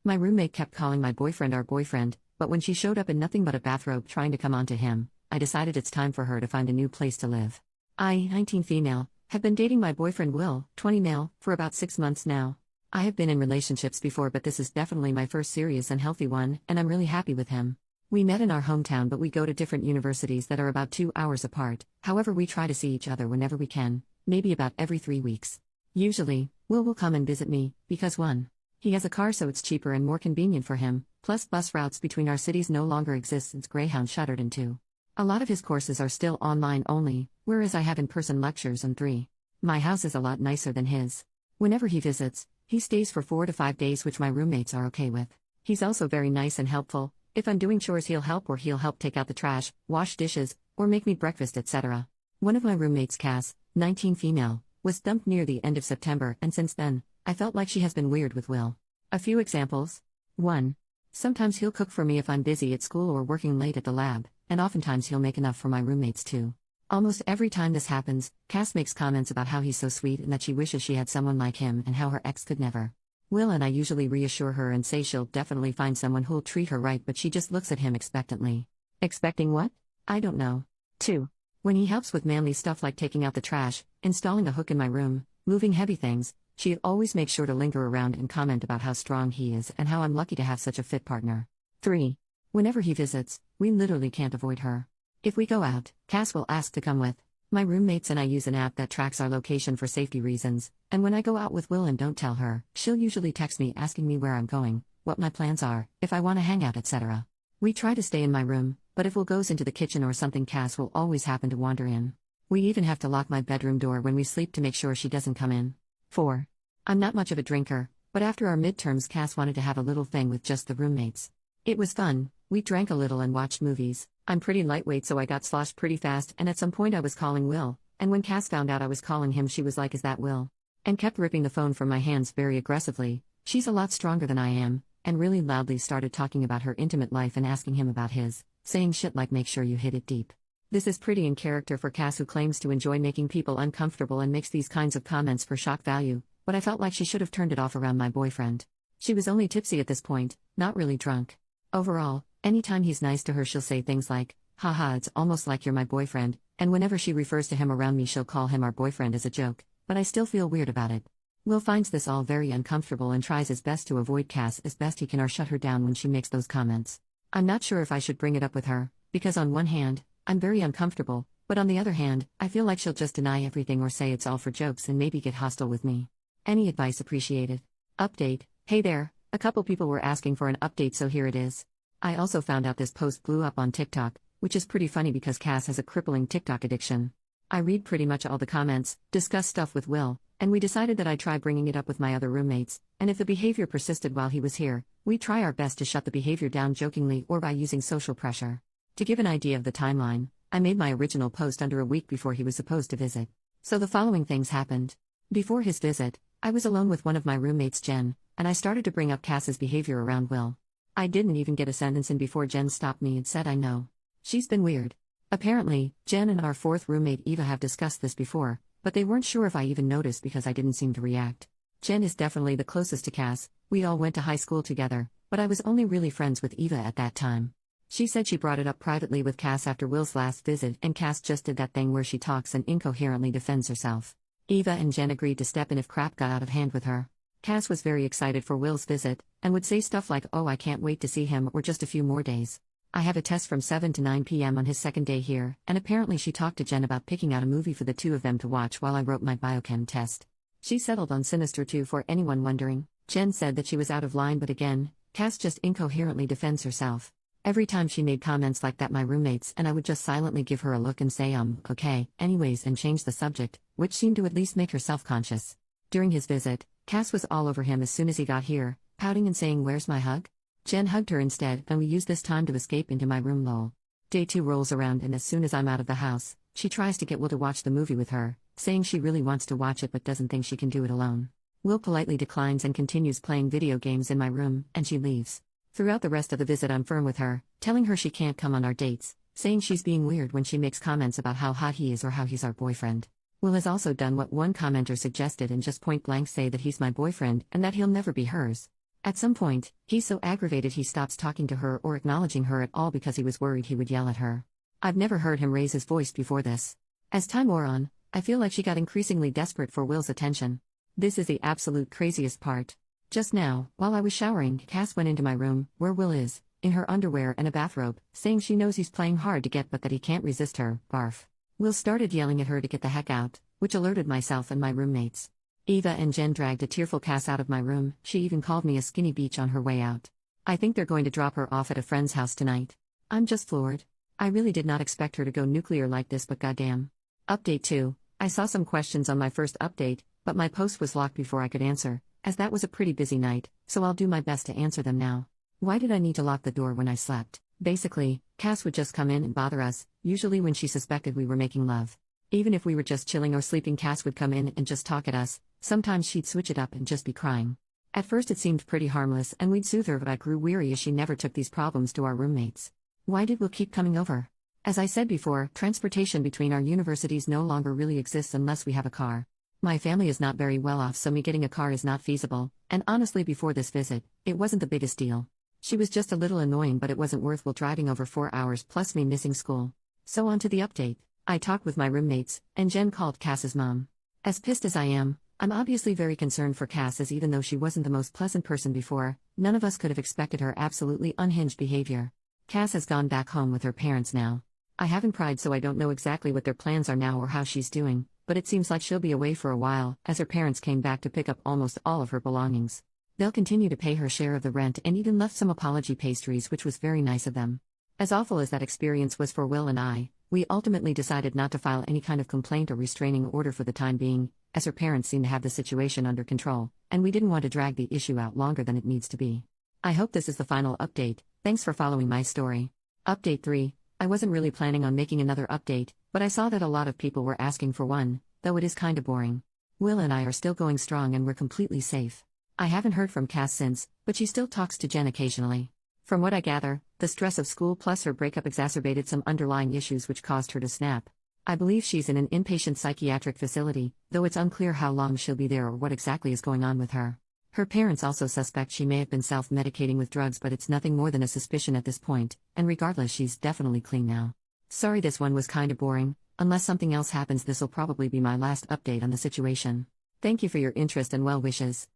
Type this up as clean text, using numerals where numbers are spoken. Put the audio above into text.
My roommate kept calling my boyfriend our boyfriend, but when she showed up in nothing but a bathrobe trying to come on to him, I decided it's time for her to find a new place to live. I, 19 female, have been dating my boyfriend Will, 20 male, for about 6 months now. I have been in relationships before, but this is definitely my first serious and healthy one, and I'm really happy with him. We met in our hometown, but we go to different universities that are about 2 hours apart. However, we try to see each other whenever we can, maybe about every 3 weeks. Usually, Will come and visit me, because 1. He has a car, so it's cheaper and more convenient for him, plus bus routes between our cities no longer exist since Greyhound shuttered, and 2. A lot of his courses are still online only, whereas I have in-person lectures, and 3. My house is a lot nicer than his. Whenever he visits, he stays for 4 to 5 days, which my roommates are okay with. He's also very nice and helpful. If I'm doing chores, he'll help, or he'll help take out the trash, wash dishes, or make me breakfast, etc. One of my roommates, Cass, 19 female, was dumped near the end of September, and since then, I felt like she has been weird with Will. A few examples. 1. Sometimes he'll cook for me if I'm busy at school or working late at the lab, and oftentimes he'll make enough for my roommates too. Almost every time this happens, Cass makes comments about how he's so sweet and that she wishes she had someone like him and how her ex could never. Will and I usually reassure her and say she'll definitely find someone who'll treat her right, but she just looks at him expectantly. Expecting what? I don't know. 2. When he helps with manly stuff like taking out the trash, installing a hook in my room, moving heavy things, she always makes sure to linger around and comment about how strong he is and how I'm lucky to have such a fit partner. 3. Whenever he visits, we literally can't avoid her. If we go out, Cass will ask to come with. My roommates and I use an app that tracks our location for safety reasons, and when I go out with Will and don't tell her, she'll usually text me asking me where I'm going, what my plans are, if I want to hang out, etc. We try to stay in my room, but if Will goes into the kitchen or something, Cass will always happen to wander in. We even have to lock my bedroom door when we sleep to make sure she doesn't come in. 4. I'm not much of a drinker, but after our midterms, Cass wanted to have a little thing with just the roommates. It was fun. We drank a little and watched movies. I'm pretty lightweight, so I got sloshed pretty fast, and at some point I was calling Will, and when Cass found out I was calling him, she was like, "Is that Will?" and kept ripping the phone from my hands very aggressively. She's a lot stronger than I am, and really loudly started talking about her intimate life and asking him about his, saying shit like, "Make sure you hit it deep." This is pretty in character for Cass, who claims to enjoy making people uncomfortable and makes these kinds of comments for shock value, but I felt like she should have turned it off around my boyfriend. She was only tipsy at this point, not really drunk. Overall, anytime he's nice to her, she'll say things like, "Haha, it's almost like you're my boyfriend," and whenever she refers to him around me, she'll call him our boyfriend as a joke, but I still feel weird about it. Will finds this all very uncomfortable and tries his best to avoid Cass as best he can or shut her down when she makes those comments. I'm not sure if I should bring it up with her, because on one hand, I'm very uncomfortable, but on the other hand, I feel like she'll just deny everything or say it's all for jokes and maybe get hostile with me. Any advice appreciated. Update. Hey there, a couple people were asking for an update, so here it is. I also found out this post blew up on TikTok, which is pretty funny because Cass has a crippling TikTok addiction. I read pretty much all the comments, discuss stuff with Will, and we decided that I'd try bringing it up with my other roommates, and if the behavior persisted while he was here, we'd try our best to shut the behavior down jokingly or by using social pressure. To give an idea of the timeline, I made my original post under a week before he was supposed to visit. So the following things happened. Before his visit, I was alone with one of my roommates, Jen, and I started to bring up Cass's behavior around Will. I didn't even get a sentence in before Jen stopped me and said, "I know. She's been weird." Apparently, Jen and our fourth roommate Eva have discussed this before, but they weren't sure if I even noticed because I didn't seem to react. Jen is definitely the closest to Cass. We all went to high school together, but I was only really friends with Eva at that time. She said she brought it up privately with Cass after Will's last visit, and Cass just did that thing where she talks and incoherently defends herself. Eva and Jen agreed to step in if crap got out of hand with her. Cass was very excited for Will's visit, and would say stuff like, "Oh, I can't wait to see him," or "just a few more days." I have a test from 7 to 9 p.m. on his second day here, and apparently she talked to Jen about picking out a movie for the two of them to watch while I wrote my biochem test. She settled on Sinister 2 for anyone wondering. Jen said that she was out of line, but again, Cass just incoherently defends herself. Every time she made comments like that, my roommates and I would just silently give her a look and say, okay, anyways, and change the subject, which seemed to at least make her self-conscious. During his visit, Cass was all over him as soon as he got here, pouting and saying, "Where's my hug?" Jen hugged her instead, and we used this time to escape into my room. Lol. Day 2 rolls around, and as soon as I'm out of the house, she tries to get Will to watch the movie with her, saying she really wants to watch it but doesn't think she can do it alone. Will politely declines and continues playing video games in my room, and she leaves. Throughout the rest of the visit, I'm firm with her, telling her she can't come on our dates, saying she's being weird when she makes comments about how hot he is or how he's our boyfriend. Will has also done what one commenter suggested and just point blank say that he's my boyfriend and that he'll never be hers. At some point, he's so aggravated he stops talking to her or acknowledging her at all because he was worried he would yell at her. I've never heard him raise his voice before this. As time wore on, I feel like she got increasingly desperate for Will's attention. This is the absolute craziest part. Just now, while I was showering, Cass went into my room, where Will is, in her underwear and a bathrobe, saying she knows he's playing hard to get but that he can't resist her, barf. Will started yelling at her to get the heck out, which alerted myself and my roommates. Eva and Jen dragged a tearful Cass out of my room. She even called me a skinny bitch on her way out. I think they're going to drop her off at a friend's house tonight. I'm just floored. I really did not expect her to go nuclear like this, but goddamn. Update 2. I saw some questions on my first update, but my post was locked before I could answer, as that was a pretty busy night, so I'll do my best to answer them now. Why did I need to lock the door when I slept? Basically, Cass would just come in and bother us, usually when she suspected we were making love. Even if we were just chilling or sleeping, Cass would come in and just talk at us. Sometimes she'd switch it up and just be crying. At first it seemed pretty harmless and we'd soothe her, but I grew weary as she never took these problems to our roommates. Why did Will keep coming over? As I said before, transportation between our universities no longer really exists unless we have a car. My family is not very well off, so me getting a car is not feasible, and honestly before this visit, it wasn't the biggest deal. She was just a little annoying, but it wasn't worth Will driving over 4 hours plus me missing school. So on to the update. I talked with my roommates, and Jen called Cass's mom. As pissed as I am, I'm obviously very concerned for Cass, as even though she wasn't the most pleasant person before, none of us could have expected her absolutely unhinged behavior. Cass has gone back home with her parents now. I haven't pried, so I don't know exactly what their plans are now or how she's doing, but it seems like she'll be away for a while, as her parents came back to pick up almost all of her belongings. They'll continue to pay her share of the rent and even left some apology pastries, which was very nice of them. As awful as that experience was for Will and I, we ultimately decided not to file any kind of complaint or restraining order for the time being, as her parents seem to have the situation under control, and we didn't want to drag the issue out longer than it needs to be. I hope this is the final update. Thanks for following my story. Update 3. I wasn't really planning on making another update, but I saw that a lot of people were asking for one, though it is kinda boring. Will and I are still going strong and we're completely safe. I haven't heard from Cass since, but she still talks to Jen occasionally. From what I gather, the stress of school plus her breakup exacerbated some underlying issues which caused her to snap. I believe she's in an inpatient psychiatric facility, though it's unclear how long she'll be there or what exactly is going on with her. Her parents also suspect she may have been self-medicating with drugs, but it's nothing more than a suspicion at this point, and regardless, she's definitely clean now. Sorry this one was kinda boring. Unless something else happens, this'll probably be my last update on the situation. Thank you for your interest and well wishes.